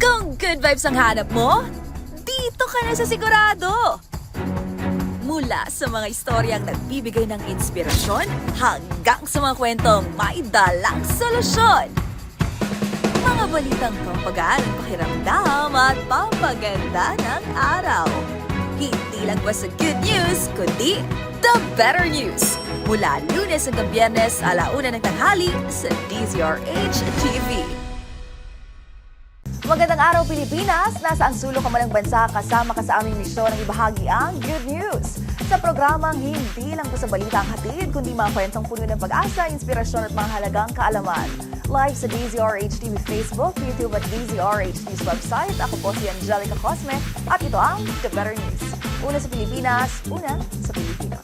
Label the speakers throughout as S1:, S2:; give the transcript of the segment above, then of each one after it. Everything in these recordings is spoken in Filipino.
S1: Kung good vibes ang hanap mo, dito ka na sa sigurado! Mula sa mga istoryang nagbibigay ng inspirasyon hanggang sa mga kwentong may dalang solusyon. Mga balitang pampagaan ng pakiramdam at pampaganda ng araw. Hindi lang basta good news, kundi the better news. Mula Lunes hanggang Biyernes, 1:00 ng tanghali sa DZRH TV.
S2: Magandang araw Pilipinas! Nasa ang sulok ka man ng bansa, kasama ka sa aming misyon ng ibahagi ang good news. Sa programang hindi lang po sa balita ang hatid, kundi mga kwentong puno ng pag-asa, inspirasyon at mga halagang kaalaman. Live sa DZRH TV Facebook, YouTube at DZRH News website. Ako po si Angelica Cosme at ito ang The Better News. Una sa Pilipinas, una sa Pilipino.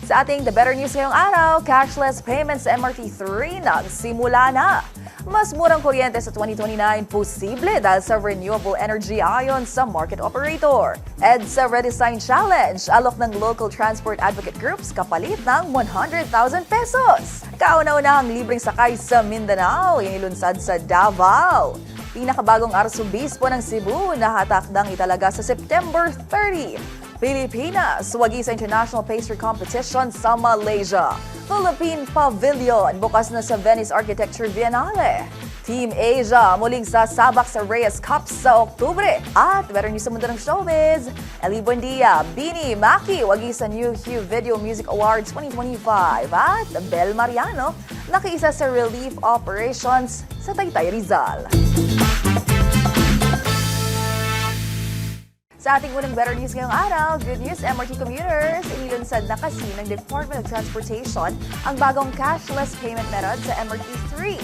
S2: Sa ating The Better News ngayong araw, cashless payments sa MRT3 nagsimula na. Mas murang kuryente sa 2029 posible dahil sa renewable energy ayon sa market operator. EDSA Redesign Challenge, alok ng local transport advocate groups kapalit ng 100,000 pesos. Kauna-unahang libreng sakay sa Mindanao, inilunsad sa Davao. Pinakabagong arsobispo ng Cebu nahatakdang italaga sa September 30. Pilipinas, wagi sa International Pastry Competition sa Malaysia. Philippine Pavilion, bukas na sa Venice Architecture Biennale. Team Asia, muling sasabak sa Reyes Cup sa Oktubre. At better news sa mundo ng showbiz, Eli Buendia, Bini, Maki, wagi sa New Hue Video Music Awards 2025. At Bel Mariano, nakiisa sa relief operations sa Taytay Rizal. Sa ating unang better news ngayong araw, good news, MRT commuters, inilunsad na kasi ng Department of Transportation ang bagong cashless payment method sa MRT3.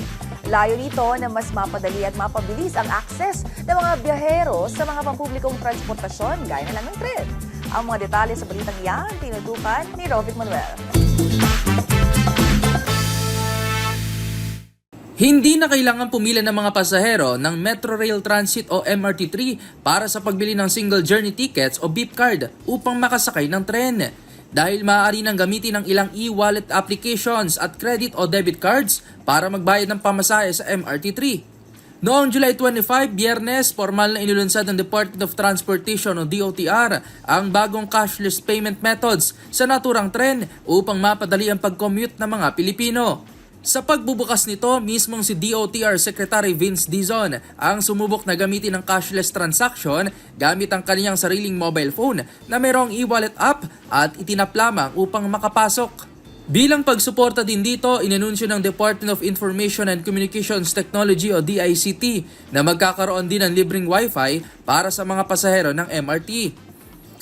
S2: Layo nito na mas mapadali at mapabilis ang access ng mga biyahero sa mga pampublikong transportasyon gaya na lang ng tren. Ang mga detalye sa balitang iyan, tinutukan ni Rovic Manuel.
S3: Hindi na kailangan pumila ng mga pasahero ng Metro Rail Transit o MRT3 para sa pagbili ng single journey tickets o beep card upang makasakay ng tren. Dahil maaari nang gamitin ang ilang e-wallet applications at credit o debit cards para magbayad ng pamasahe sa MRT3. Noong July 25, Biyernes, formal na inilunsad ng Department of Transportation o DOTR ang bagong cashless payment methods sa naturang tren upang mapadali ang pag-commute ng mga Pilipino. Sa pagbubukas nito, mismong si DOTR Secretary Vince Dizon ang sumubok na gamitin ang cashless transaction gamit ang kanyang sariling mobile phone na mayroong e-wallet app at itinap lamang upang makapasok. Bilang pagsuporta din dito, inanunsyo ng Department of Information and Communications Technology o DICT na magkakaroon din ng libreng wifi para sa mga pasahero ng MRT.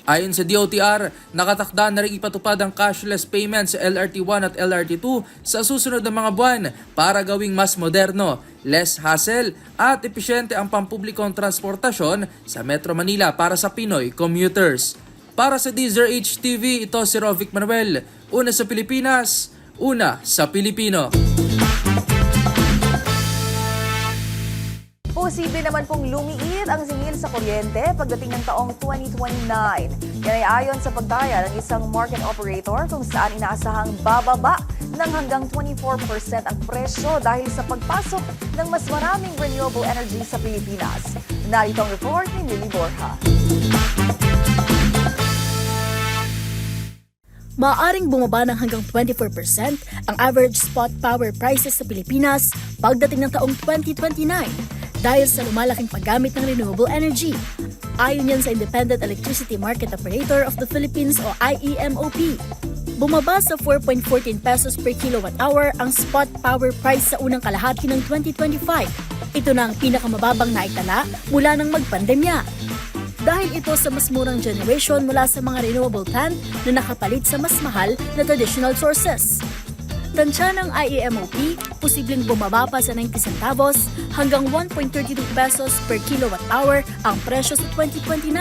S3: Ayon sa DOTR, nakatakda na rin ipatupad ang cashless payment sa LRT1 at LRT2 sa susunod na mga buwan para gawing mas moderno, less hassle at episyente ang pampublikong transportasyon sa Metro Manila para sa Pinoy commuters. Para sa DZRH TV, ito si Rovic Manuel. Una sa Pilipinas, una sa Pilipino.
S2: Posible naman pong lumiit ang singil sa kuryente pagdating ng taong 2029. Yan ay ayon sa pagdaya ng isang market operator kung saan inaasahang bababa ng hanggang 24% ang presyo dahil sa pagpasok ng mas maraming renewable energy sa Pilipinas. Narito ang report ni Lily Borja.
S4: Maaaring bumaba ng hanggang 24% ang average spot power prices sa Pilipinas pagdating ng taong 2029 dahil sa lumalaking paggamit ng renewable energy. Ayon yan sa Independent Electricity Market Operator of the Philippines o IEMOP. Bumaba sa 4.14 pesos per kilowatt hour ang spot power price sa unang kalahati ng 2025. Ito na ang pinakamababang naitala mula nang magpandemya. Dahil ito sa mas murang generation mula sa mga renewable plant na nakapalit sa mas mahal na traditional sources. Tansya ng IEMOP, posibleng bumaba pa sa 90 centavos hanggang 1.32 pesos per kilowatt hour ang presyo sa 2029.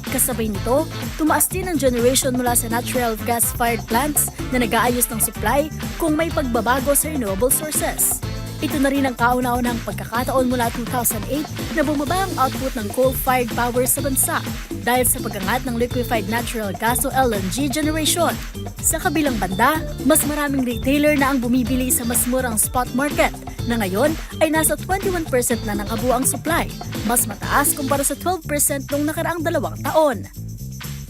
S4: Kasabay nito, tumaas din ang generation mula sa natural gas-fired plants na nag-aayos ng supply kung may pagbabago sa renewable sources. Ito na rin ang kauna-unahang pagkakataon mula 2008 na bumaba ang output ng coal-fired power sa bansa dahil sa pag-angat ng liquefied natural gas o LNG generation. Sa kabilang banda, mas maraming retailer na ang bumibili sa mas murang spot market na ngayon ay nasa 21% na ng kabuuang supply, mas mataas kumpara sa 12% noong nakaraang 2 taon.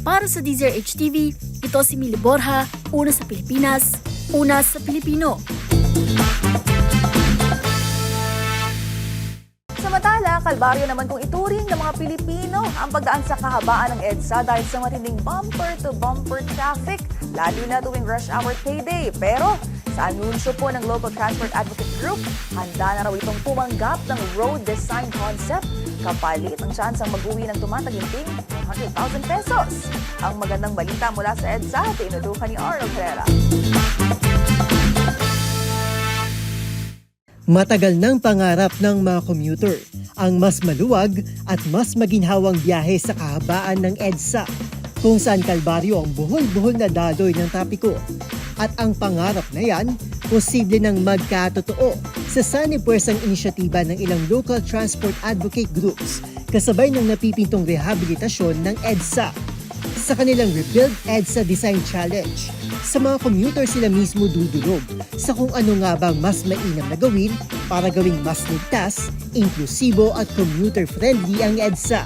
S4: Para sa DZRH TV, ito si Mili Borja, una sa Pilipinas, una sa Pilipino.
S2: Samantala, kalbaryo naman kung ituring ng mga Pilipino ang pagdaan sa kahabaan ng EDSA dahil sa matinding bumper-to-bumper traffic, lalo na tuwing rush hour payday. Pero sa anunsyo po ng Local Transport Advocate Group, handa na raw itong pumanggap ng road design concept kapalit ang tsansang mag-uwi ng tumataginting 100,000 pesos. Ang magandang balita mula sa EDSA, tinudukan ni Arnold Herrera.
S5: Matagal ng pangarap ng mga commuter ang mas maluwag at mas maginhawang biyahe sa kahabaan ng EDSA, kung saan kalbaryo ang buhol-buhol na daloy ng trapiko. At ang pangarap na yan, posible nang magkatotoo sa sanipuwersang inisyatiba ng ilang local transport advocate groups kasabay ng napipintong rehabilitasyon ng EDSA. Sa kanilang Rebuild EDSA Design Challenge, sa mga commuter sila mismo dudulog sa kung ano nga bang mas mainam na gawin para gawing mas ligtas, inklusibo at commuter-friendly ang EDSA.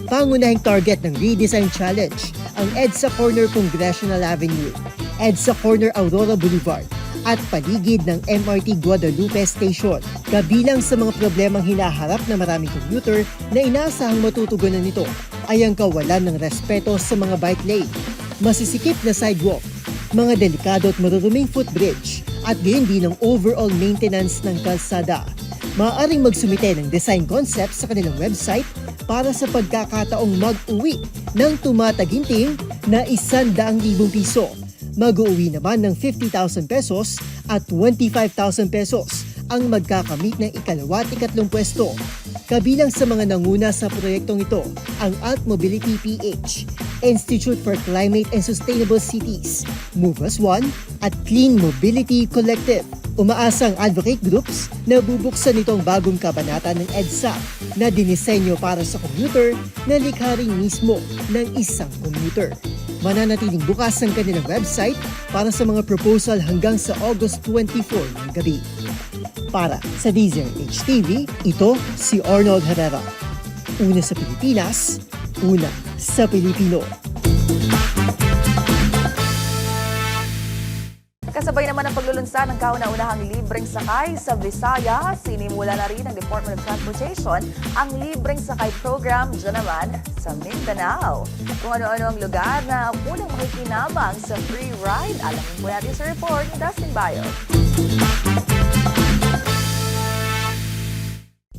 S5: Pangunahing target ng Redesign Challenge ang EDSA Corner Congressional Avenue, EDSA Corner Aurora Boulevard at paligid ng MRT Guadalupe Station. Kabilang sa mga problemang hinaharap na maraming commuter na inaasahang matutugunan nito ay ang kawalan ng respeto sa mga bike lane, masisikip na sidewalk, mga delikado at maruruming footbridge at gayon din ang overall maintenance ng kalsada. Maaaring magsumite ng design concept sa kanilang website para sa pagkakataong mag-uwi ng tumataginting na 100,000 piso. Mag-uwi naman ng 50,000 pesos at 25,000 pesos ang magkakamit ng ikalawa at ikatlong pwesto. Kabilang sa mga nanguna sa proyektong ito ang Alt Mobility PH, Institute for Climate and Sustainable Cities, Move as One at Clean Mobility Collective. Umaasa ang advocate groups na bubuksan itong bagong kabanata ng EDSA na dinisenyo para sa commuter na likha rin mismo ng isang commuter. Mananatiling bukas ang kanilang website para sa mga proposal hanggang sa August 24 ng gabi. Para sa DZRH TV, ito si Arnold Herrera. Una sa Pilipinas, una sa Pilipino.
S2: Kasabay naman ang paglulunsad ng kauna-unahang libreng sakay sa Visayas, sinimula na rin ng Department of Transportation ang libreng sakay program dyan naman sa Mindanao. Kung ano-ano ang lugar na unang makikinabang sa free ride, alamin po natin sa report ni Dustin Bayo.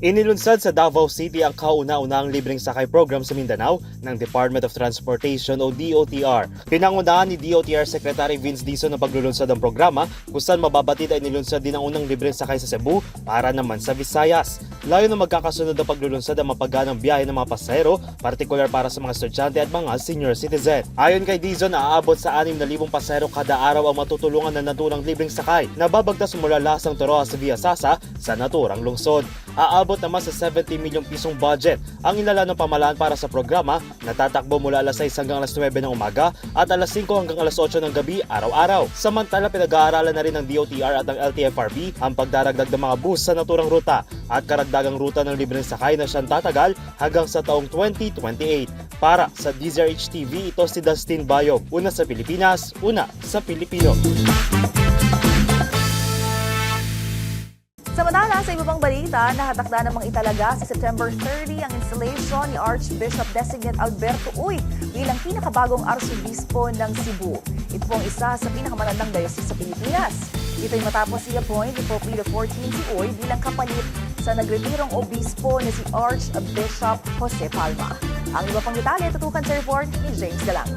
S6: Inilunsad sa Davao City ang kauna-unahang libreng sakay program sa Mindanao ng Department of Transportation o DOTR. Pinangunahan ni DOTR Secretary Vince Dizon ang paglulunsad ng programa kung saan mababatid ay nilunsad din ang unang libreng sakay sa Cebu para naman sa Visayas. Layo na magkakasunod ang paglulunsad ang mapaganang biyahe ng mga pasahero, partikular para sa mga estudyante at mga senior citizen. Ayon kay Dizon, aabot sa 6,000 pasahero kada araw ang matutulungan ng naturang libreng sakay na babagtas mula Lasang Toroa sa Via Sasa sa naturang lungsod. Aabot naman sa 70 milyong pisong budget ang inilala ng pamahalaan para sa programa na tatakbo mula alas 6 hanggang alas 9 ng umaga at alas 5 hanggang alas 8 ng gabi araw-araw. Samantala, pinag-aaralan na rin ng DOTR at ng LTFRB ang pagdaragdag ng mga bus sa naturang ruta at karagdagang ruta ng libreng sakay na siyang tatagal hanggang sa taong 2028. Para sa DZRH TV, ito si Dustin Bayo. Una sa Pilipinas, una sa Pilipino.
S2: Samantala, sa iba pang balita, nakatakda namang italaga sa September 30 ang installation ni Archbishop Designate Alberto Uy bilang pinakabagong arsobispo ng Cebu. Ito pong isa sa pinakamatandang diocese sa Pilipinas. Ito'y matapos i-appoint ni Pope Leo XIV si Uy bilang kapalit sa nagretirong obispo na si Archbishop Jose Palma. Ang iba pang detalye tutukan sa report ni James Galang.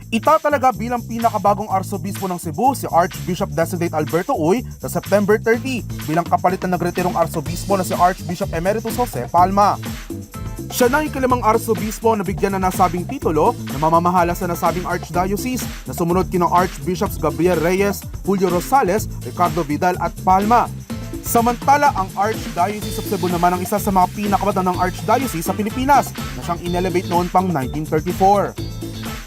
S7: Itatalaga bilang pinakabagong arsobispo ng Cebu si Archbishop Designate Alberto Uy sa September 30 bilang kapalit ng nagretirong arsobispo na si Archbishop Emeritus Jose Palma. Siya na ikalimang arsobispo na bigyan na nasabing titulo na mamamahala sa nasabing archdiocese na sumunod kinang Archbishops Gabriel Reyes, Julio Rosales, Ricardo Vidal at Palma. Samantala, ang Archdiocese of Cebu naman ang isa sa mga pinakabata ng archdiocese sa Pilipinas na siyang inelevate noon pang 1934.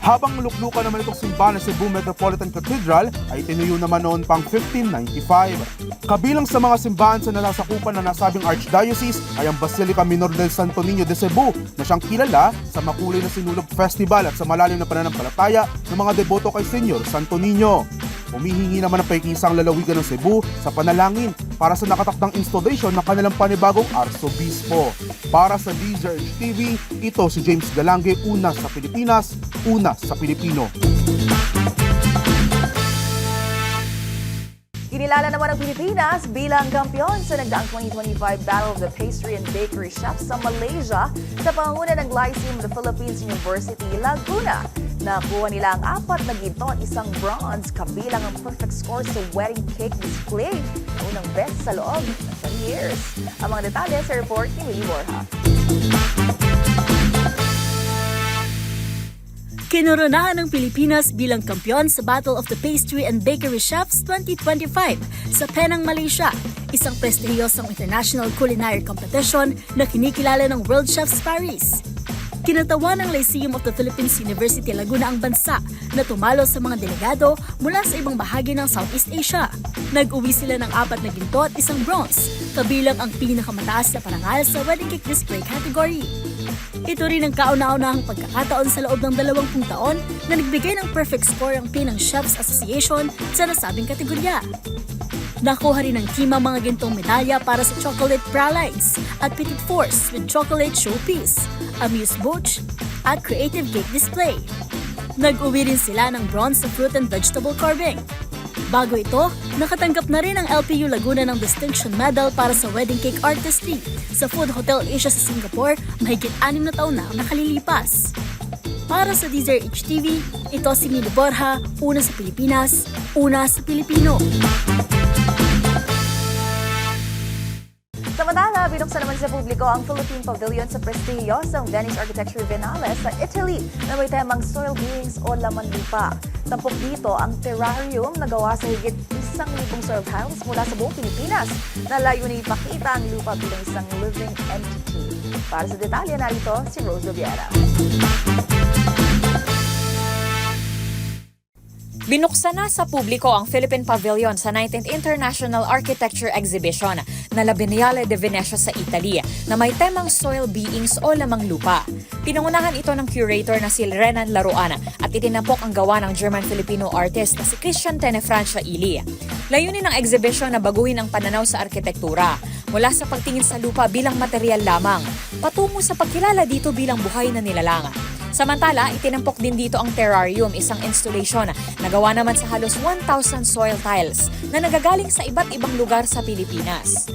S7: Habang luklukan naman itong simbahan ng Cebu Metropolitan Cathedral ay tinuyo naman noon pang 1595. Kabilang sa mga simbahan sa nasasakupan na nasabing archdiocese ay ang Basilica Minor del Santo Niño de Cebu na siyang kilala sa makulay na Sinulog Festival at sa malalim na pananampalataya ng mga deboto kay Senyor Santo Niño. Humihingi naman ng paikisang lalawigan ng Cebu sa panalangin para sa nakatakdang installation ng kanilang panibagong arsobispo. Para sa DZRH TV, ito si James Galange, una sa Pilipinas, una sa Pilipino.
S2: Kinilala naman ang Pilipinas bilang kampiyon sa nagdaang 2025 Battle of the Pastry and Bakery Chefs sa Malaysia sa pangunguna ng Lyceum of the Philippines University, Laguna. Nakuha nila ang 4 na ginto at 1 bronze kabilang ang perfect score sa wedding cake display na unang best sa loob ng 10 years. Ang mga detalye sa report ni Willie Borja.
S4: Kinoronahan ng Pilipinas bilang kampiyon sa Battle of the Pastry and Bakery Chefs 2025 sa Penang, Malaysia, isang prestihiyosong international culinary competition na kinikilala ng World Chefs Paris. Kinatawan ng Lyceum of the Philippines University Laguna ang bansa na tumalo sa mga delegado mula sa ibang bahagi ng Southeast Asia. Nag-uwi sila ng 4 na ginto at 1 bronze, kabilang ang pinakamataas na parangal sa wedding cake display category. Ito rin ang kauna-unahang pagkakataon sa loob ng 20 taon na nagbigay ng perfect score ang Penang Chefs Association sa nasabing kategorya. Nakuha rin ng team ang mga gintong medalya para sa chocolate pralines at petit fours with chocolate showpiece, amuse bouche, at creative cake display. Nag-uwi rin sila ng bronze sa fruit and vegetable carving. Bago ito, nakatanggap na rin ang LPU Laguna ng Distinction Medal para sa wedding cake artistry sa Food Hotel Asia sa Singapore mahigit 6 na taon na ang nakalilipas. Para sa DZRH TV, ito si Milo Borja, una sa Pilipinas, una sa Pilipino.
S2: Samantala, binuksan naman sa publiko ang Philippine Pavilion sa prestihiyosong Venice Architecture Biennale sa Italy na may temang soil beings o laman lupa. Tampok dito ang terrarium na gawa sa higit 1,000 soil tiles mula sa buong Pilipinas na layunin ipakita ang lupa bilang isang living entity. Para sa detalye, narito si Rose Viera.
S8: Binuksan na sa publiko ang Philippine Pavilion sa 19th International Architecture Exhibition na La Biennale de Venecia sa Italy na may temang soil beings o lamang lupa. Pinangunahan ito ng curator na si Renan Laruan at itinapok ang gawa ng German-Filipino artist na si Christian Tenefrancia Ili. Layunin ng exhibition na baguhin ang pananaw sa arkitektura mula sa pagtingin sa lupa bilang material lamang patungo sa pagkilala dito bilang buhay na nilalang. Samantala, itinampok din dito ang terrarium, isang installation na gawa naman sa halos 1,000 soil tiles na nagagaling sa iba't ibang lugar sa Pilipinas.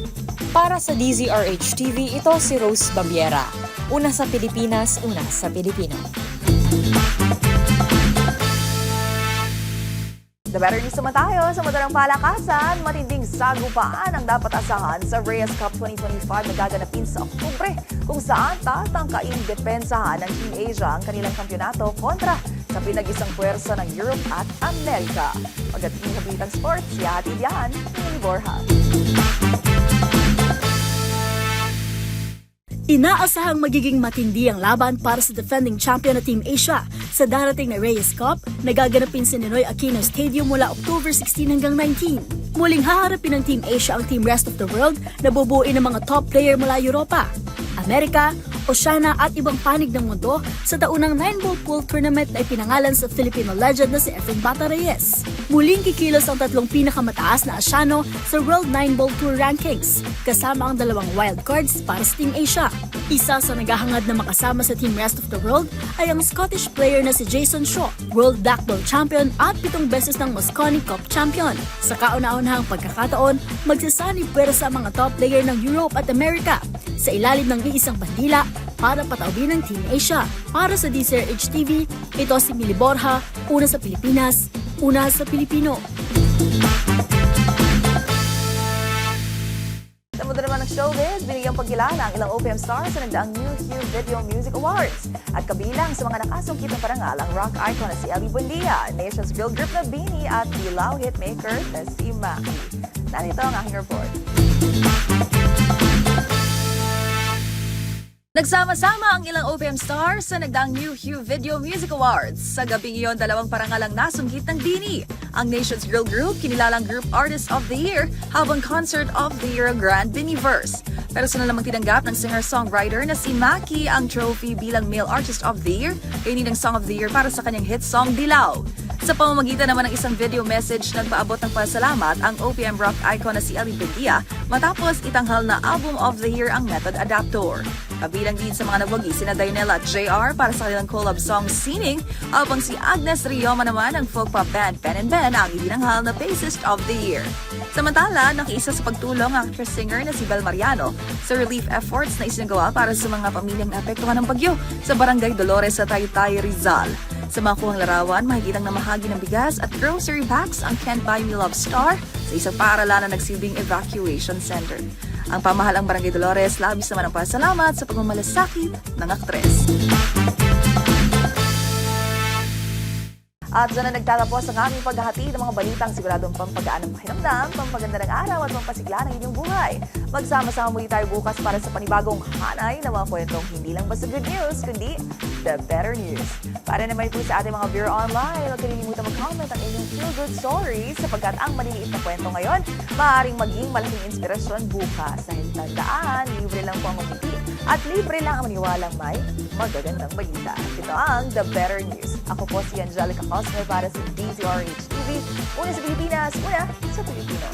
S8: Para sa DZRH TV, ito si Rose Babiera. Una sa Pilipinas, una sa Pilipino.
S2: The better news naman tayo sa mundo ng palakasan. Matinding sagupaan ang dapat asahan sa Reyes Cup 2025 na gaganapin sa Oktubre, kung saan tatangkaing depensahan ng Team Asia ang kanilang kampyonato kontra sa pinag-isang puwersa ng Europe at Amerika. Pagdating sa Balitang Sports, ihatid yan ni Borja.
S4: Inaasahang magiging matindi ang laban para sa defending champion na Team Asia sa darating na Reyes Cup na gaganapin sa Ninoy Aquino Stadium mula October 16 hanggang 19. Muling haharapin ng Team Asia ang Team Rest of the World na bubuin ng mga top player mula Europa, Amerika, Oceania at ibang panig ng mundo sa taunang 9-ball pool tournament na ipinangalan sa Filipino legend na si Efren Bata Reyes. Muling kikilos ang 3 pinakamataas na Asiano sa World 9-ball Tour rankings, kasama ang 2 wildcards para sa Team Asia. Isa sa naghahangad na makasama sa Team Rest of the World ay ang Scottish player na si Jason Shaw, World Blackball Champion at 7 beses ng Mosconi Cup Champion. Sa kauna-unahang pagkakataon, magsasanib pwersa ang mga top player ng Europe at Amerika sa ilalim ng iisang bandila para pataubin ng Team Asia. Para sa DZRH TV, ito si Mili Borja, una sa Pilipinas, una sa Pilipino.
S2: Sa mundo naman ng ng showbiz, binigyang pagkilala ang ilang OPM stars sa nagdaang New Hue Video Music Awards. At kabilang sa mga nakasungkit ng parangal ang rock icon na si Ellie Buendia, Nations Girl Group na Beanie at Dilaw hitmaker na si Maki. Narito ang aking report. Nagsama-sama ang ilang OPM stars sa nagdaang New Hue Video Music Awards. Sa gabing iyon, dalawang parangal ang nasungkit ng Beanie. Ang Nations Girl Group, kinilalang Group Artist of the Year, habang Concert of the Year Grand Beanieverse. Personal namang tinanggap ng singer-songwriter na si Maki ang trophy bilang Male Artist of the Year, kainin ng Song of the Year para sa kanyang hit song Dilaw. Sa pamamagitan naman ng isang video message, nagpaabot ng pasalamat ang OPM rock icon na si Ellie Buendia matapos itanghal na Album of the Year ang Method Adaptor. Kabilang din sa mga nagwagi sina Dayanela at JR para sa kanilang collab song Sining, habang si Agnes Rioma naman ng folk pop band Ben and Ben ang itinanghal na Bassist of the Year. Samantala, nakiisa sa pagtulong ang actress-singer na si Bel Mariano sa relief efforts na isinagawa para sa mga pamilyang naapektuhan ng bagyo sa Barangay Dolores sa Taytay, Rizal. Sa mga kuhang larawan, makikitang namahagi ng bigas at grocery bags ang Can't Buy Me Love Star sa isang paaralan na nagsilbing evacuation center. Ang pamahalang Barangay Dolores labis naman ang pasalamat sa pagmamalasakit ng aktres. At dyan na nagtatapos ang aming paghahati ng mga balitang siguradong pampagaan ng pakiramdam, pampaganda ng araw at pampasigla ng inyong buhay. Magsama-sama muli tayo bukas para sa panibagong hanay ng mga kwentong hindi lang basta good news, kundi the better news. Para naman po sa ating mga viewer online, huwag kalilimutan mag-comment ang inyong feel-good stories sapagkat ang maliliit na kwento ngayon maaaring maging malaking inspirasyon bukas. Dahil tandaan, libre lang po ang umiti at libre lang ang maniwalang may magagandang balita. Ito ang The Better News. Ako po si Angelica Cosme para sa DZRH TV. Una sa Pilipinas, una sa Pilipino.